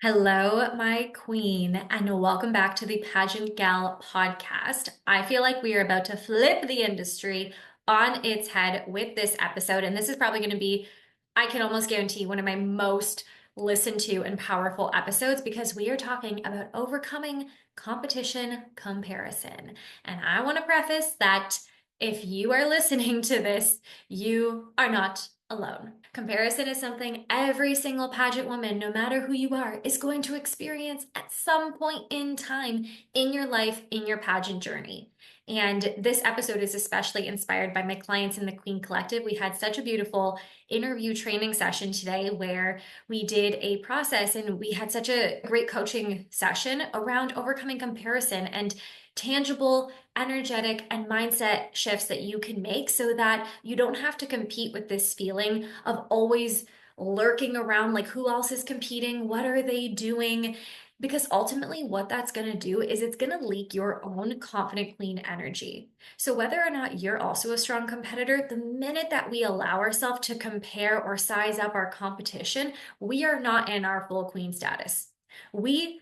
Hello, my queen, and welcome back to the Pageant Gal podcast. I feel like we are about to flip the industry on its head with this episode, and this is probably going to be, I can almost guarantee, one of my most listened to and powerful episodes because we are talking about overcoming competition comparison. And I want to preface that if you are listening to this, you are not alone. Comparison is something every single pageant woman, no matter who you are, is going to experience at some point in time in your life, in your pageant journey. And this episode is especially inspired by my clients in the Queen Collective. We had such a beautiful interview training session today where we did a process and we had such a great coaching session around overcoming comparison and tangible, energetic, and mindset shifts that you can make so that you don't have to compete with this feeling of always lurking around like who else is competing, what are they doing? Because ultimately, what that's going to do is it's going to leak your own confident, clean energy. So, whether or not you're also a strong competitor, the minute that we allow ourselves to compare or size up our competition, we are not in our full queen status. We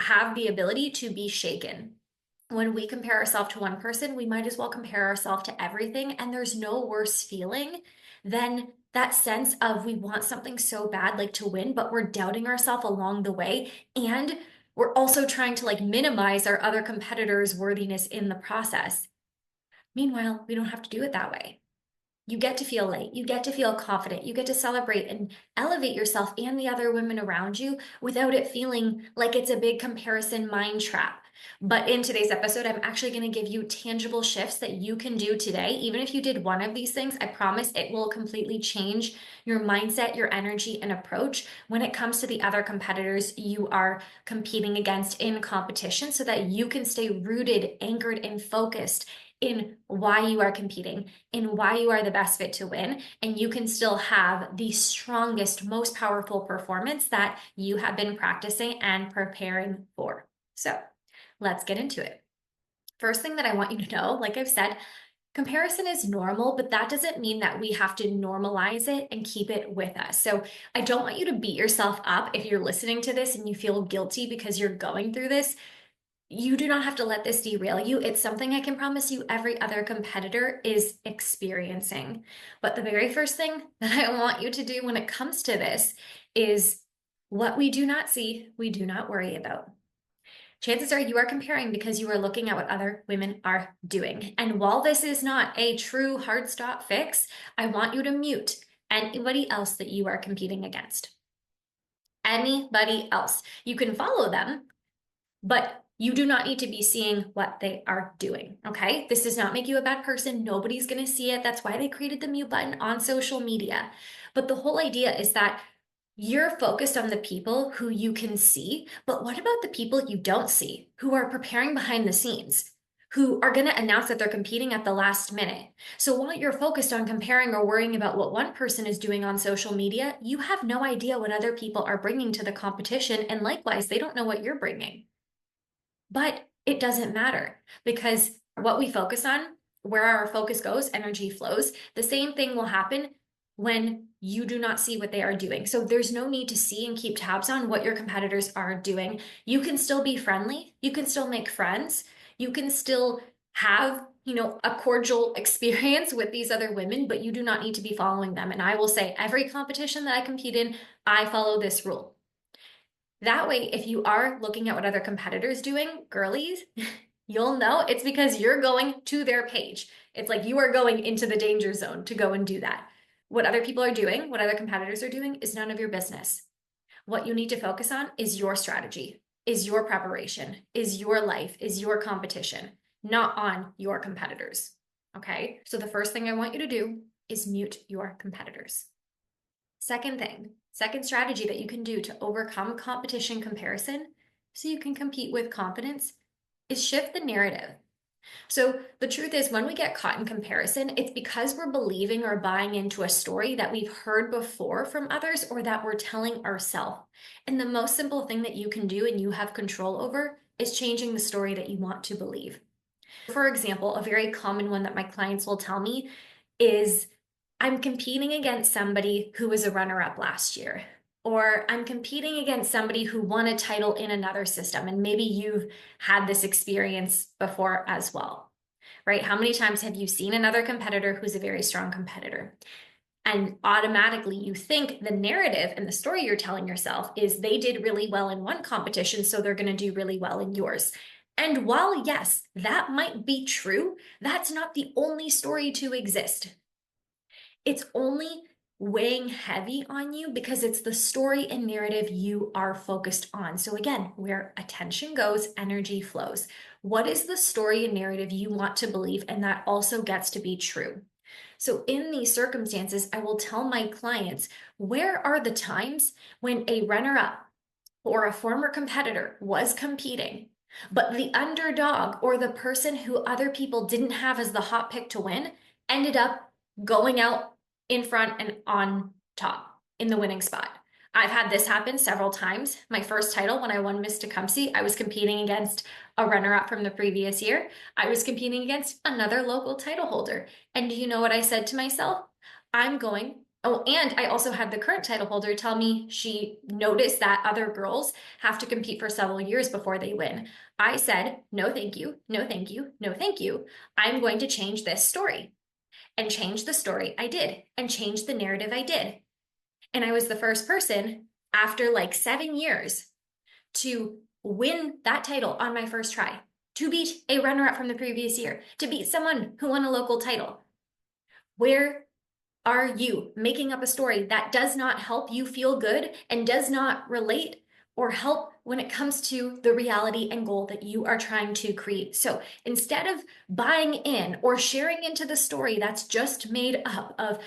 have the ability to be shaken. When we compare ourselves to one person, we might as well compare ourselves to everything. And there's no worse feeling than that sense of we want something so bad, like to win, but we're doubting ourselves along the way. And we're also trying to like minimize our other competitors' worthiness in the process. Meanwhile, we don't have to do it that way. You get to feel light. You get to feel confident. You get to celebrate and elevate yourself and the other women around you without it feeling like it's a big comparison mind trap. But in today's episode, I'm actually going to give you tangible shifts that you can do today. Even if you did one of these things, I promise it will completely change your mindset, your energy, and approach when it comes to the other competitors you are competing against in competition so that you can stay rooted, anchored, and focused in why you are competing, in why you are the best fit to win, and you can still have the strongest, most powerful performance that you have been practicing and preparing for. So let's get into it. First thing that I want you to know, like I've said, comparison is normal, but that doesn't mean that we have to normalize it and keep it with us. So I don't want you to beat yourself up if you're listening to this and you feel guilty because you're going through this. You do not have to let this derail you. It's something I can promise you every other competitor is experiencing. But the very first thing that I want you to do when it comes to this is what we do not see, we do not worry about. Chances are you are comparing because you are looking at what other women are doing. And while this is not a true hard stop fix, I want you to mute anybody else that you are competing against. Anybody else. You can follow them, but you do not need to be seeing what they are doing, okay? This does not make you a bad person. Nobody's going to see it. That's why they created the mute button on social media. But the whole idea is that you're focused on the people who you can see, but what about the people you don't see, who are preparing behind the scenes, who are going to announce that they're competing at the last minute? So while you're focused on comparing or worrying about what one person is doing on social media, you have no idea what other people are bringing to the competition, and likewise, they don't know what you're bringing. But it doesn't matter because what we focus on, where our focus goes, energy flows. The same thing will happen when you do not see what they are doing. So there's no need to see and keep tabs on what your competitors are doing. You can still be friendly. You can still make friends. You can still have, a cordial experience with these other women, but you do not need to be following them. And I will say every competition that I compete in, I follow this rule. That way, if you are looking at what other competitors doing, girlies, you'll know it's because you're going to their page. It's like you are going into the danger zone to go and do that. What other people are doing, what other competitors are doing is none of your business. What you need to focus on is your strategy, is your preparation, is your life, is your competition, not on your competitors. Okay? So the first thing I want you to do is mute your competitors. Second strategy that you can do to overcome competition comparison so you can compete with confidence is shift the narrative. So the truth is, when we get caught in comparison, it's because we're believing or buying into a story that we've heard before from others or that we're telling ourselves. And the most simple thing that you can do and you have control over is changing the story that you want to believe. For example, a very common one that my clients will tell me is, I'm competing against somebody who was a runner-up last year. Or I'm competing against somebody who won a title in another system. And maybe you've had this experience before as well, right? How many times have you seen another competitor who's a very strong competitor? And automatically you think the narrative and the story you're telling yourself is they did really well in one competition, so they're going to do really well in yours. And while, yes, that might be true, that's not the only story to exist. It's only weighing heavy on you because it's the story and narrative you are focused on. So again, where attention goes, energy flows. What is the story and narrative you want to believe? And that also gets to be true. So in these circumstances, I will tell my clients, where are the times when a runner-up or a former competitor was competing, but the underdog or the person who other people didn't have as the hot pick to win ended up going out in front and on top in the winning spot. I've had this happen several times. My first title, when I won Miss Tecumseh, I was competing against a runner-up from the previous year. I was competing against another local title holder. And do you know what I said to myself? Oh, and I also had the current title holder tell me she noticed that other girls have to compete for several years before they win. I said, no, thank you, no, thank you, no, thank you. I'm going to change this story. And change the story I did, and change the narrative I did. And I was the first person after like 7 years to win that title on my first try, to beat a runner-up from the previous year, to beat someone who won a local title. Where are you making up a story that does not help you feel good and does not relate or help when it comes to the reality and goal that you are trying to create? So instead of buying in or sharing into the story that's just made up of,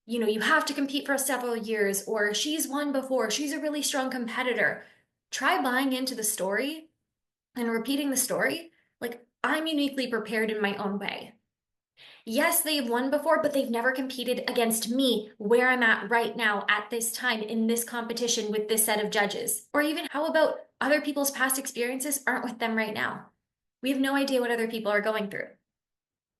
you have to compete for several years, or she's won before, she's a really strong competitor, try buying into the story and repeating the story like, I'm uniquely prepared in my own way. Yes, they've won before, but they've never competed against me where I'm at right now at this time in this competition with this set of judges. Or even how about other people's past experiences aren't with them right now? We have no idea what other people are going through.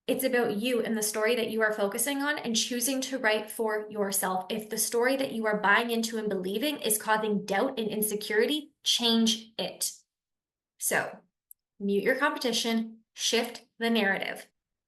It's about you and the story that you are focusing on and choosing to write for yourself. If the story that you are buying into and believing is causing doubt and insecurity, change it. So, mute your competition, shift the narrative.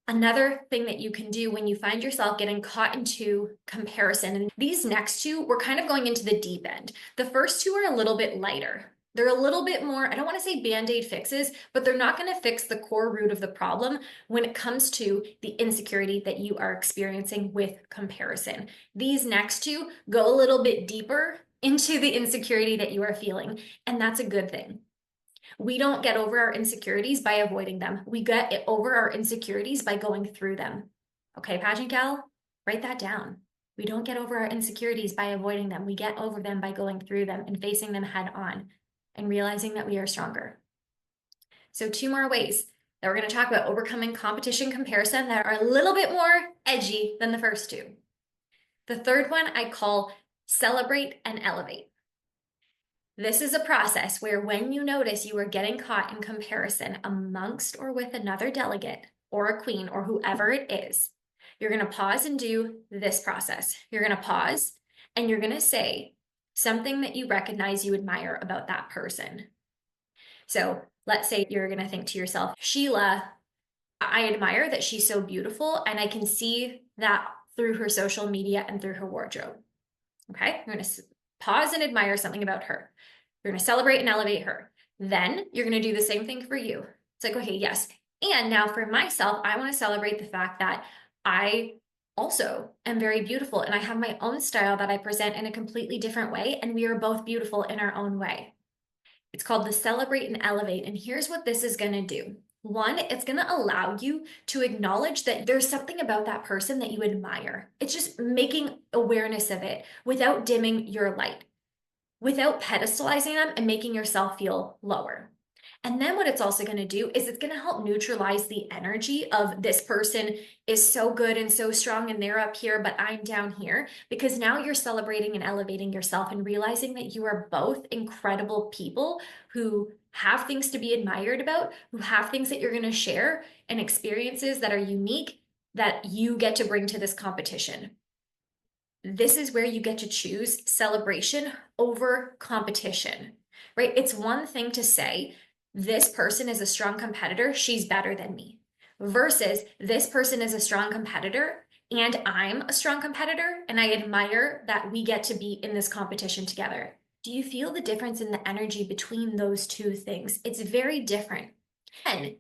Another thing that you can do when you find yourself getting caught into comparison, and these next two, we're kind of going into the deep end. The first two are a little bit lighter. They're a little bit more, I don't want to say band-aid fixes, but they're not going to fix the core root of the problem when it comes to the insecurity that you are experiencing with comparison. These next two go a little bit deeper into the insecurity that you are feeling, and that's a good thing. We don't get over our insecurities by avoiding them. We get over our insecurities by going through them. Okay, Pageant Gal, write that down. We don't get over our insecurities by avoiding them. We get over them by going through them and facing them head on and realizing that we are stronger. So 2 more ways that we're going to talk about overcoming competition comparison that are a little bit more edgy than the first 2. The third one I call celebrate and elevate. This is a process where when you notice you are getting caught in comparison amongst or with another delegate or a queen or whoever it is, you're going to pause and do this process. You're going to pause and you're going to say something that you recognize you admire about that person. So let's say you're going to think to yourself, Sheila, I admire that she's so beautiful and I can see that through her social media and through her wardrobe. Okay, you're going to pause and admire something about her. You're going to celebrate and elevate her. Then you're going to do the same thing for you. It's like, okay, yes. And now for myself, I want to celebrate the fact that I also am very beautiful and I have my own style that I present in a completely different way. And we are both beautiful in our own way. It's called the celebrate and elevate. And here's what this is going to do. 1, it's going to allow you to acknowledge that there's something about that person that you admire. It's just making awareness of it without dimming your light, without pedestalizing them and making yourself feel lower. And then what it's also going to do is it's going to help neutralize the energy of this person is so good and so strong and they're up here, but I'm down here, because now you're celebrating and elevating yourself and realizing that you are both incredible people who have things to be admired about, who have things that you're going to share and experiences that are unique that you get to bring to this competition. this is where you get to choose celebration over competition, right? It's one thing to say, this person is a strong competitor, she's better than me, versus this person is a strong competitor and I'm a strong competitor, and I admire that we get to be in this competition together. Do you feel the difference in the energy between those two things? It's very different. And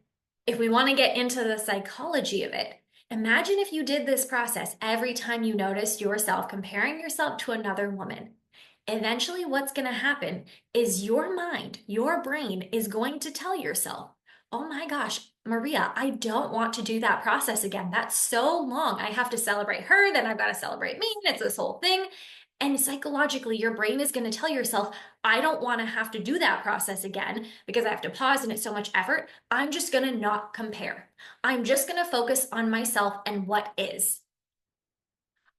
if we want to get into the psychology of it, imagine if you did this process every time you noticed yourself comparing yourself to another woman. Eventually, what's going to happen is your mind, your brain is going to tell yourself, oh my gosh, Maria, I don't want to do that process again. That's so long. I have to celebrate her, then I've got to celebrate me. And it's this whole thing. And psychologically, your brain is going to tell yourself, I don't want to have to do that process again because I have to pause and it's so much effort. I'm just going to not compare. I'm just going to focus on myself and what is.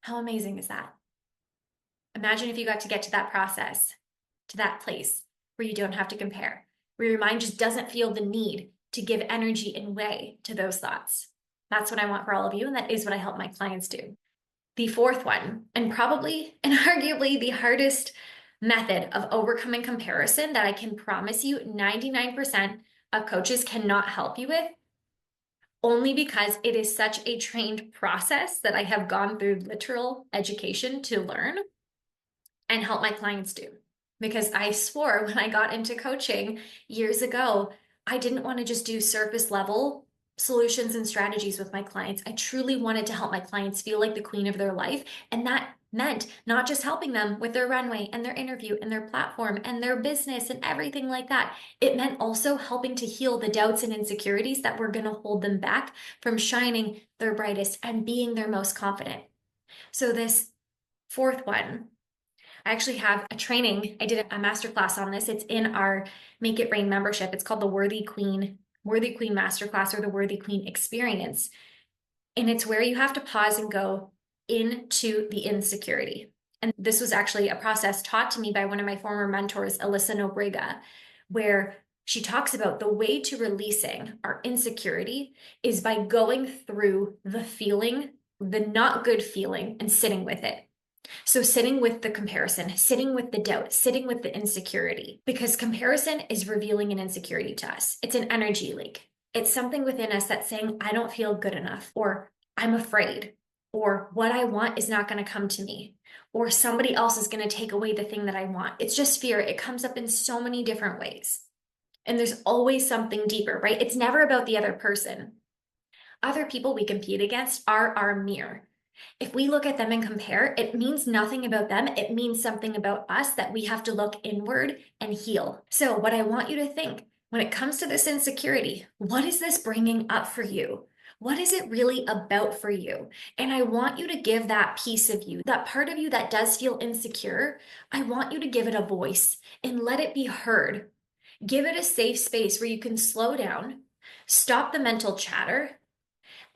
How amazing is that? Imagine if you got to get to that process, to that place where you don't have to compare, where your mind just doesn't feel the need to give energy and way to those thoughts. That's what I want for all of you, and that is what I help my clients do. The fourth one, and probably and arguably the hardest method of overcoming comparison that I can promise you 99% of coaches cannot help you with, only because it is such a trained process that I have gone through literal education to learn and help my clients do. Because I swore when I got into coaching years ago, I didn't want to just do surface level solutions and strategies with my clients. I truly wanted to help my clients feel like the queen of their life. And that meant not just helping them with their runway and their interview and their platform and their business and everything like that. It meant also helping to heal the doubts and insecurities that were going to hold them back from shining their brightest and being their most confident. So this fourth one, I actually have a training. I did a masterclass on this. It's in our Make It Rain membership. It's called the Worthy Queen Masterclass, or the Worthy Queen Experience. And it's where you have to pause and go into the insecurity. And this was actually a process taught to me by one of my former mentors, Alyssa Nobrega, where she talks about the way to releasing our insecurity is by going through the feeling, the not good feeling, and sitting with it. So sitting with the comparison, sitting with the doubt, sitting with the insecurity, because comparison is revealing an insecurity to us. It's an energy leak. It's something within us that's saying, I don't feel good enough, or I'm afraid, or what I want is not going to come to me, or somebody else is going to take away the thing that I want. It's just fear. It comes up in so many different ways. And there's always something deeper, right? It's never about the other person. Other people we compete against are our mirror. If we look at them and compare, it means nothing about them. It means something about us that we have to look inward and heal. So what I want you to think, when it comes to this insecurity, what is this bringing up for you? What is it really about for you? And I want you to give that piece of you, that part of you that does feel insecure, I want you to give it a voice and let it be heard. Give it a safe space where you can slow down, stop the mental chatter.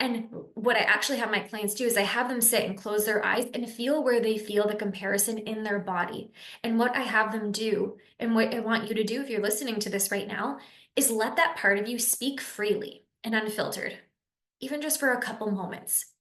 And what I actually have my clients do is I have them sit and close their eyes and feel where they feel the comparison in their body. And what I have them do, and what I want you to do if you're listening to this right now, is let that part of you speak freely and unfiltered, even just for a couple moments.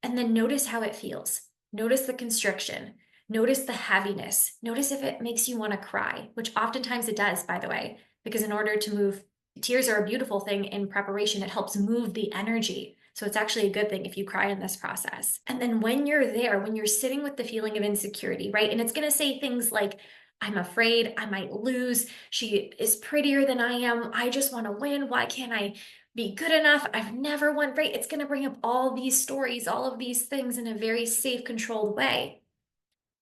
And then notice how it feels. Notice the constriction. Notice the heaviness. Notice if it makes you want to cry, which oftentimes it does, by the way, because in order to move, tears are a beautiful thing in preparation. It helps move the energy. So it's actually a good thing if you cry in this process. And then when you're there, when you're sitting with the feeling of insecurity, right? And it's going to say things like, I'm afraid I might lose. She is prettier than I am. I just want to win. Why can't I be good enough? I've never won, right? It's going to bring up all these stories, all of these things in a very safe, controlled way.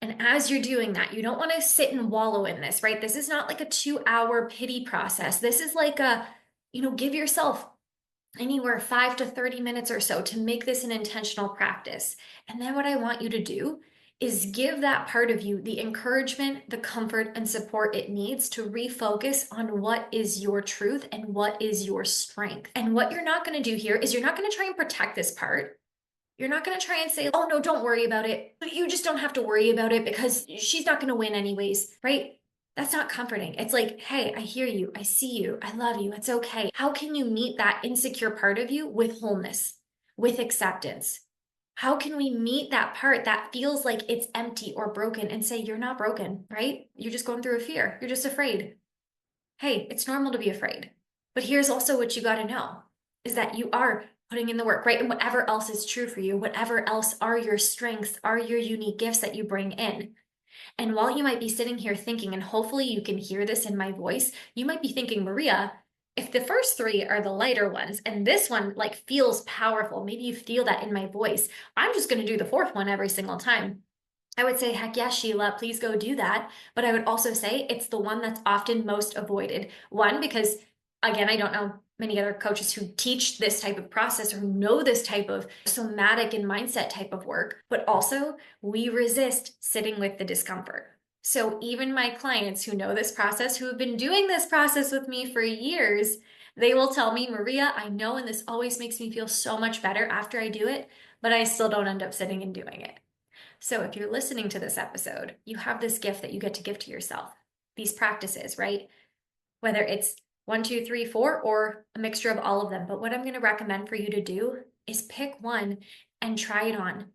And as you're doing that, you don't want to sit and wallow in this, right? This is not like a 2-hour pity process. This is like give yourself anywhere 5 to 30 minutes or so to make this an intentional practice. And then what I want you to do is give that part of you the encouragement, the comfort, and support it needs to refocus on what is your truth and what is your strength. And what you're not going to do here is you're not going to try and protect this part. You're not going to try and say, oh no, don't worry about it. But you just don't have to worry about it because she's not going to win anyways, right? That's not comforting. It's like, hey, I hear you. I see you. I love you. It's okay. How can you meet that insecure part of you with wholeness, with acceptance? How can we meet that part that feels like it's empty or broken and say, you're not broken, right? You're just going through a fear. You're just afraid. Hey, it's normal to be afraid. But here's also what you got to know is that you are putting in the work, right? And whatever else is true for you, whatever else are your strengths, are your unique gifts that you bring in. And while you might be sitting here thinking, and hopefully you can hear this in my voice, you might be thinking, Maria, if the first three are the lighter ones and this one like feels powerful, maybe you feel that in my voice, I'm just going to do the fourth one every single time. I would say, heck yes, Sheila, please go do that. But I would also say it's the one that's often most avoided. One, because again, I don't know many other coaches who teach this type of process or who know this type of somatic and mindset type of work, but also we resist sitting with the discomfort. So even my clients who know this process, who have been doing this process with me for years, they will tell me, Maria, I know, and this always makes me feel so much better after I do it, but I still don't end up sitting and doing it. So if you're listening to this episode, you have this gift that you get to give to yourself. These practices, right? Whether it's 1, 2, 3, 4, or a mixture of all of them. But what I'm going to recommend for you to do is pick one and try it on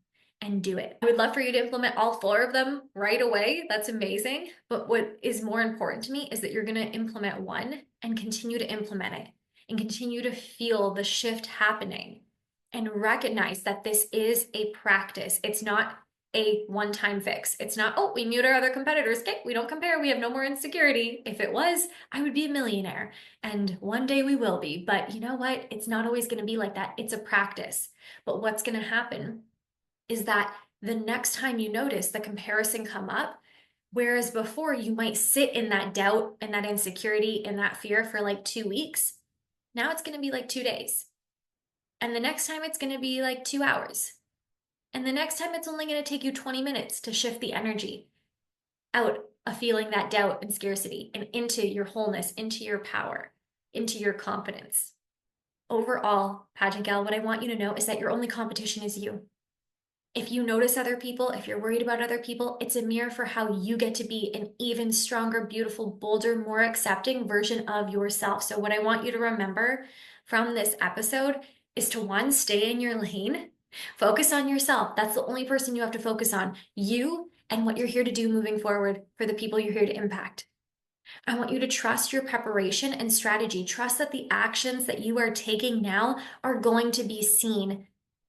and do it. I would love for you to implement all four of them right away. That's amazing. But what is more important to me is that you're going to implement one and continue to implement it and continue to feel the shift happening and recognize that this is a practice. It's not a one-time fix. It's not, oh, we mute our other competitors. Okay, we don't compare. We have no more insecurity. If it was, I would be a millionaire. And one day we will be. But you know what? It's not always going to be like that. It's a practice. But what's going to happen is that the next time you notice the comparison come up, whereas before you might sit in that doubt and that insecurity and that fear for like 2 weeks, now it's going to be like 2 days. And the next time it's going to be like 2 hours. And the next time it's only going to take you 20 minutes to shift the energy out of feeling that doubt and scarcity and into your wholeness, into your power, into your confidence. Overall, Pageant Gal, what I want you to know is that your only competition is you. If you notice other people, if you're worried about other people, it's a mirror for how you get to be an even stronger, beautiful, bolder, more accepting version of yourself. So what I want you to remember from this episode is to, one, stay in your lane. Focus on yourself. That's the only person you have to focus on. You and what you're here to do moving forward for the people you're here to impact. I want you to trust your preparation and strategy. Trust that the actions that you are taking now are going to be seen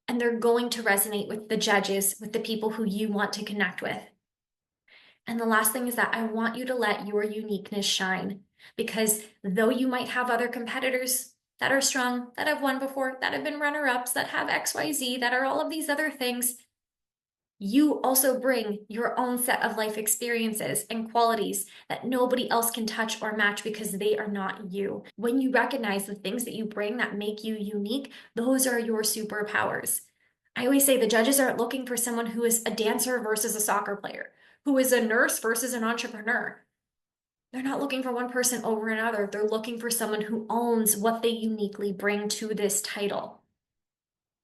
and they're going to resonate with the judges, with the people who you want to connect with. And the last thing is that I want you to let your uniqueness shine, because though you might have other competitors that are strong, that have won before, that have been runner-ups, that have XYZ, that are all of these other things, you also bring your own set of life experiences and qualities that nobody else can touch or match because they are not you. When you recognize the things that you bring that make you unique, those are your superpowers. I always say the judges aren't looking for someone who is a dancer versus a soccer player, who is a nurse versus an entrepreneur. They're not looking for one person over another. They're looking for someone who owns what they uniquely bring to this title,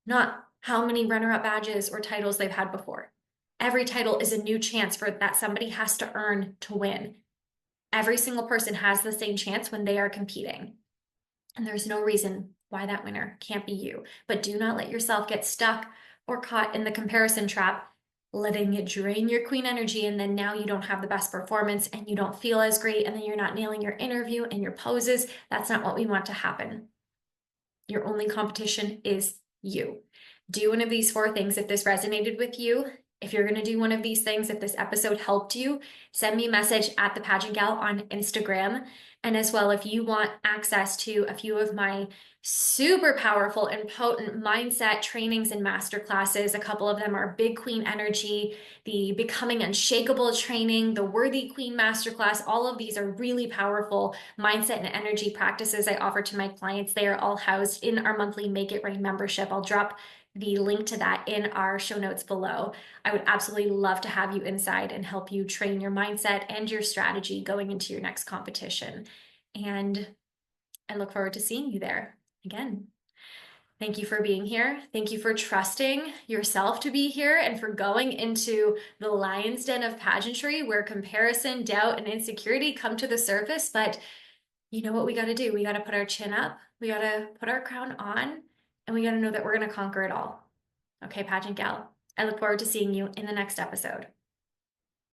not how many runner-up badges or titles they've had before. Every title is a new chance for that somebody has to earn to win. Every single person has the same chance when they are competing. And there's no reason why that winner can't be you. But do not let yourself get stuck or caught in the comparison trap, letting it drain your queen energy. And then now you don't have the best performance and you don't feel as great. And then you're not nailing your interview and your poses. That's not what we want to happen. Your only competition is you. Do one of these 4 things if this resonated with you. If you're going to do one of these things, if this episode helped you, send me a message at the Pageant Gal on Instagram. And as well, if you want access to a few of my super powerful and potent mindset trainings and masterclasses, a couple of them are Big Queen Energy, the Becoming Unshakable training, the Worthy Queen Masterclass. All of these are really powerful mindset and energy practices I offer to my clients. They are all housed in our monthly Make It Rain membership. I'll drop the link to that in our show notes below. I would absolutely love to have you inside and help you train your mindset and your strategy going into your next competition. And I look forward to seeing you there again. Thank you for being here. Thank you for trusting yourself to be here and for going into the lion's den of pageantry where comparison, doubt, and insecurity come to the surface. But you know what we got to do? We got to put our chin up. We got to put our crown on. And we got to know that we're going to conquer it all. Okay, Pageant Gal, I look forward to seeing you in the next episode.